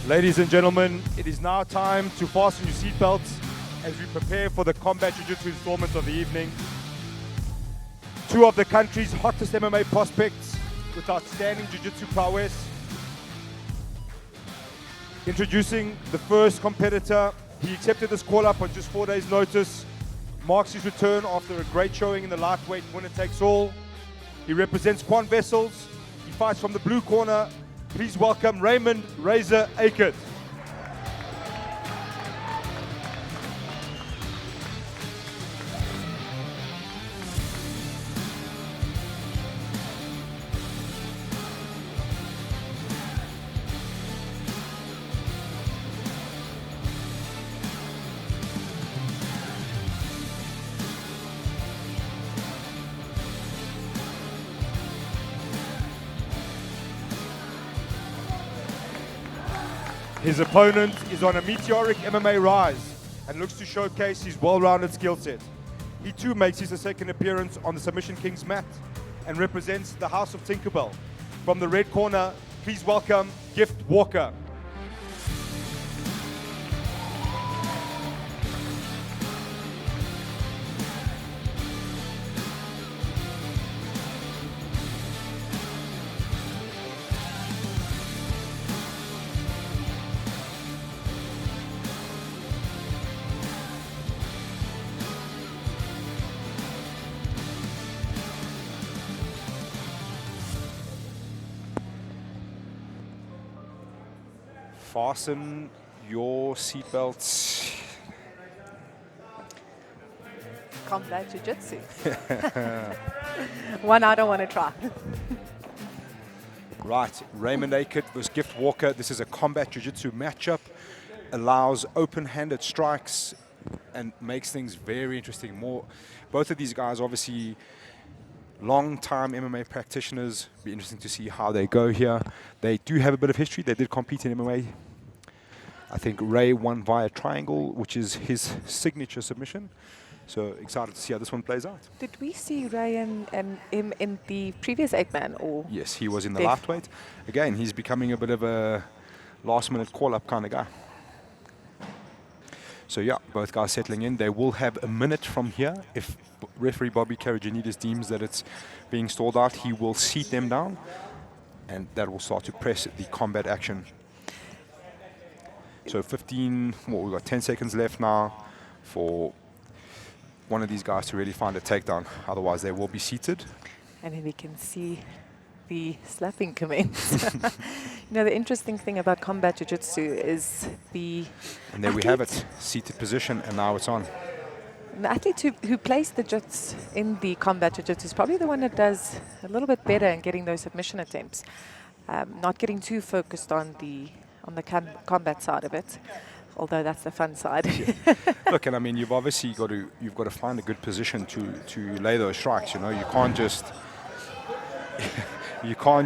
Ladies and gentlemen, it is now time to fasten your seatbelts as we prepare for the Combat Jiu Jitsu installment of the evening. Two of the country's hottest MMA prospects with outstanding Jiu Jitsu prowess. Introducing the first competitor. He accepted this call-up on just 4 days' notice. Marks his return after a great showing in the lightweight winner takes all. He represents Quan Vessels. He fights from the blue corner. Please welcome Raymond "Razor" Acutt. His opponent is on a meteoric MMA rise and looks to showcase his well-rounded skill set. He too makes his second appearance on the Submission Kings mat and represents the House of Tinkerbell. From the red corner, please welcome Gift Walker. Fasten your seatbelts. Combat Jiu Jitsu. One I don't want to try. Right, Raymond Acutt versus Gift Walker. This is a Combat Jiu Jitsu matchup. Allows open-handed strikes and makes things very interesting. Both of these guys obviously long-time MMA practitioners. Be interesting to see how they go here. They do have a bit of history. They did compete in MMA. I think Ray won via triangle, which is his signature submission. So excited to see how this one plays out. Did we see Ray and him in the previous 8-man? Or Yes, he was in the lightweight. Again, he's becoming a bit of a last-minute call-up kind of guy. So yeah, both guys settling in. They will have a minute from here. If referee Bobby Karajanidis deems that it's being stalled out, he will seat them down, and that will start to press the combat action. So 15, well, we've got 10 seconds left now for one of these guys to really find a takedown. Otherwise, they will be seated. And then we can see the slapping commence. You know, the interesting thing about Combat Jiu Jitsu is the And there we have it, seated position, and now it's on. The athlete who plays the jits in the Combat Jiu Jitsu is probably the one that does a little bit better in getting those submission attempts. Not getting too focused on the combat side of it, although that's the fun side. Yeah. Look, and I mean, you've obviously got to find a good position to lay those strikes. You know, you can't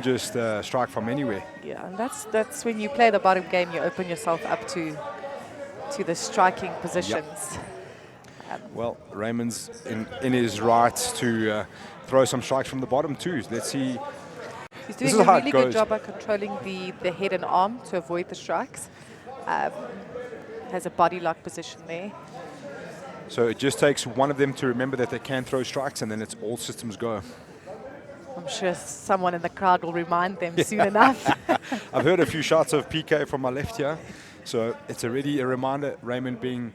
just strike from anywhere. Yeah, and that's when you play the bottom game, you open yourself up to the striking positions. Yep. Well, Raymond's in his right to throw some strikes from the bottom too. Let's see. He's doing a really good job at controlling the head and arm to avoid the strikes. Has a body lock position there. So it just takes one of them to remember that they can throw strikes, and then it's all systems go. I'm sure someone in the crowd will remind them soon enough. I've heard a few shots of PK from my left here. So it's already a reminder, Raymond being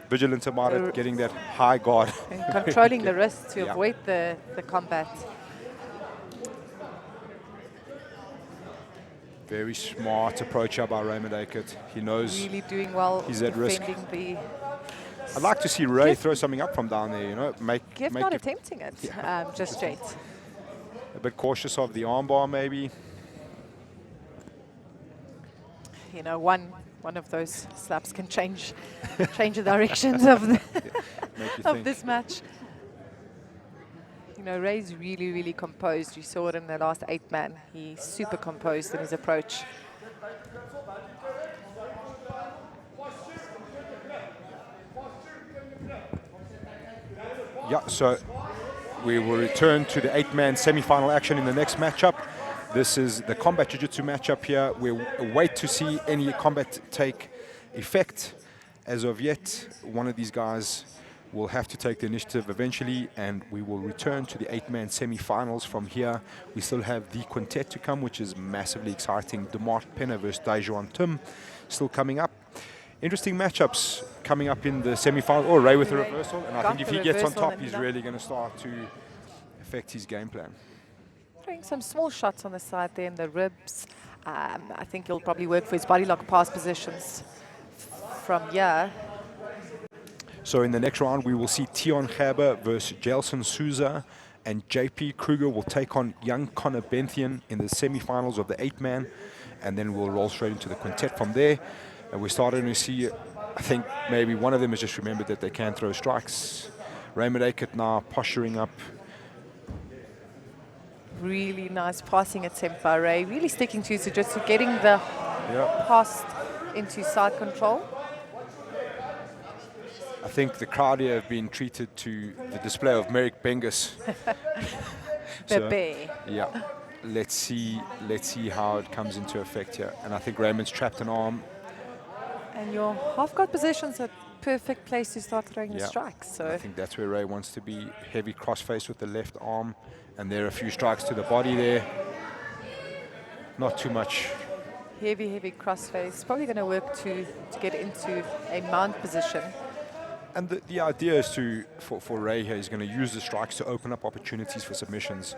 vigilant about it, getting that high guard. And controlling the wrist to avoid the combat. Very smart approach here by Raymond Acutt. He knows really doing well. He's at risk. The I'd like to see Ray throw something up from down there, you know. Make not attempting it, just straight. A bit cautious of the armbar, maybe. You know, one of those slaps can change the directions of this match. You know, Ray's really, really composed. You saw it in the last 8-man. He's super composed in his approach. Yeah, so we will return to the 8-man semi-final action in the next matchup. This is the Combat Jiu Jitsu matchup here. We wait to see any combat take effect. As of yet, one of these guys will have to take the initiative eventually, and we will return to the 8-man semi-finals from here. We still have the quintet to come, which is massively exciting. DeMart Penner versus Daejuan Tim still coming up. Interesting matchups coming up in the semi-final. Oh, Ray with the reversal. And I think if he gets on top, he's really going to start to affect his game plan. Throwing some small shots on the side there in the ribs. I think he'll probably work for his body lock pass positions from here. So in the next round, we will see Tion Gerber versus Jelson Souza, and JP Kruger will take on young Connor Benthian in the semi-finals of the 8-man, and then we'll roll straight into the quintet from there. And we're starting to see, I think maybe one of them has just remembered that they can throw strikes. Raymond Acutt now posturing up. Really nice passing attempt by Ray, really sticking to his jiu-jitsu, getting the pass into side control. I think the crowd here have been treated to the display of Merrick Bengus. The bear. Yeah, let's see how it comes into effect here. And I think Raymond's trapped an arm. And your half-guard position's a perfect place to start throwing the strikes. So I think that's where Ray wants to be, heavy cross-face with the left arm. And there are a few strikes to the body there. Not too much. Heavy cross-face. Probably going to work to get into a mount position. And the idea is for Ray here, he's going to use the strikes to open up opportunities for submissions.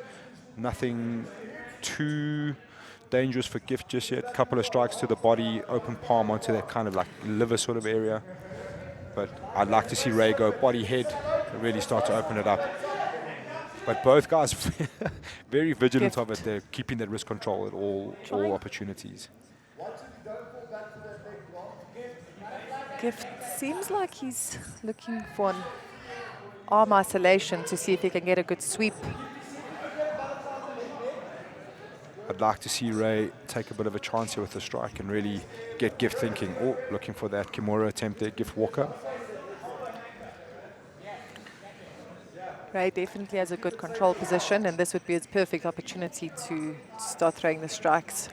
Nothing too dangerous for Gift just yet. Couple of strikes to the body, open palm onto that kind of like liver sort of area. But I'd like to see Ray go body head and really start to open it up. But both guys very vigilant of it. They're keeping that wrist control at all opportunities. Gift seems like he's looking for an arm isolation to see if he can get a good sweep. I'd like to see Ray take a bit of a chance here with the strike and really get Gift thinking. Oh, looking for that Kimura attempt there, Gift Walker. Ray definitely has a good control position, and this would be his perfect opportunity to start throwing the strikes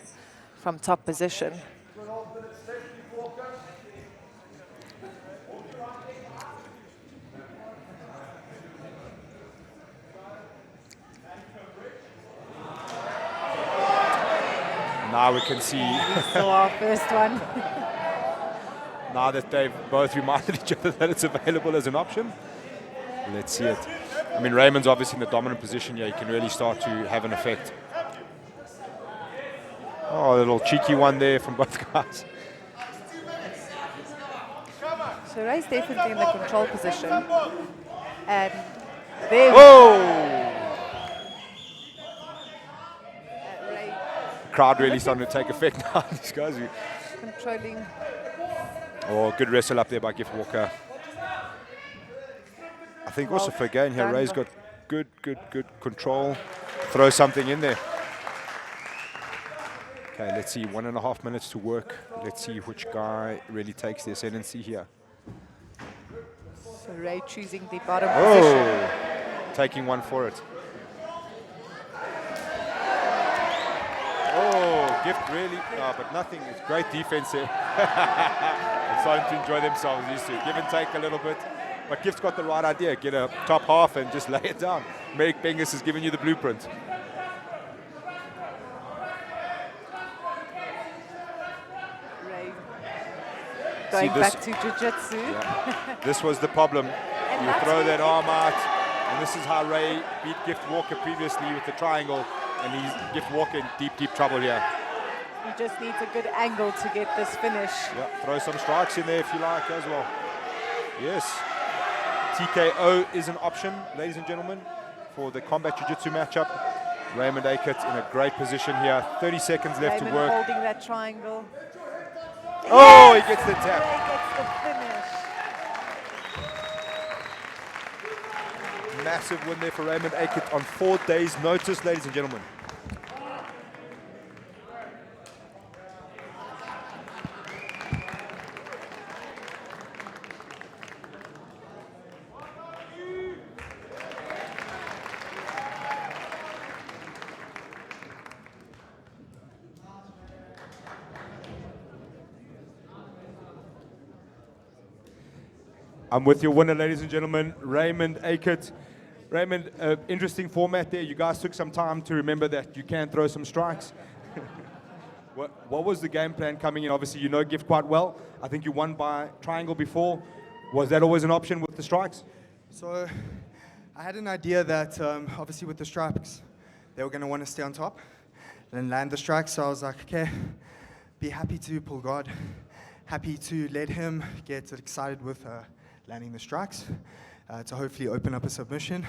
from top position. Now we can see. So our first one. Now that they've both reminded each other that it's available as an option. Let's see it. I mean, Raymond's obviously in the dominant position here. He can really start to have an effect. Oh, a little cheeky one there from both guys. So Ray's definitely in the control position. And there Ray crowd really starting to take effect now. These guys are controlling. Oh, good wrestle up there by Gift Walker. I think also for again here, Ray's got good control. Throw something in there. Okay, let's see, 1.5 minutes to work. Let's see which guy really takes the ascendancy here. So Ray choosing the bottom position. Taking one for it. Oh, Gift really, but nothing. It's great defense here. They're starting to enjoy themselves. Used to give and take a little bit. But Gift's got the right idea. Get a top half and just lay it down. Merrick Bengus has given you the blueprint. Ray going back to jiu-jitsu. Yeah. This was the problem. You throw that arm out, and this is how Ray beat Gift Walker previously with the triangle, and he's Gift Walker in deep trouble here. He just needs a good angle to get this finish. Yeah, throw some strikes in there if you like as well. Yes. TKO is an option, ladies and gentlemen, for the Combat Jiu Jitsu matchup. Raymond Acutt in a great position here. 30 seconds left to work. Holding that triangle. Oh, yes! He gets the tap. He gets the finish. Massive win there for Raymond Acutt on 4 days' notice, ladies and gentlemen. I'm with your winner, ladies and gentlemen, Raymond Acutt. Raymond, interesting format there. You guys took some time to remember that you can throw some strikes. What was the game plan coming in? Obviously, you know Gift quite well. I think you won by triangle before. Was that always an option with the strikes? So I had an idea that obviously with the strikes, they were going to want to stay on top and land the strikes. So I was like, okay, be happy to pull guard, happy to let him get excited with landing the strikes to hopefully open up a submission.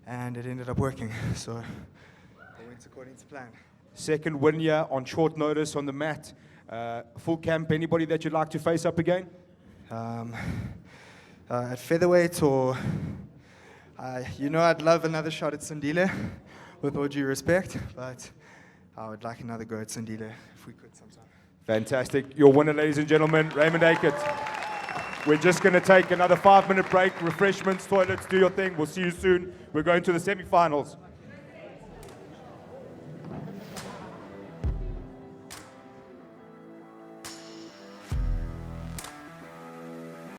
And it ended up working. So it went according to plan. Second win here on short notice on the mat. Full camp, anybody that you'd like to face up again? At featherweight or, I'd love another shot at Sandile, with all due respect, but I would like another go at Sandile if we could sometime. Fantastic. Your winner, ladies and gentlemen, Raymond Acutt. We're just going to take another 5-minute break, refreshments, toilets, do your thing. We'll see you soon. We're going to the semifinals.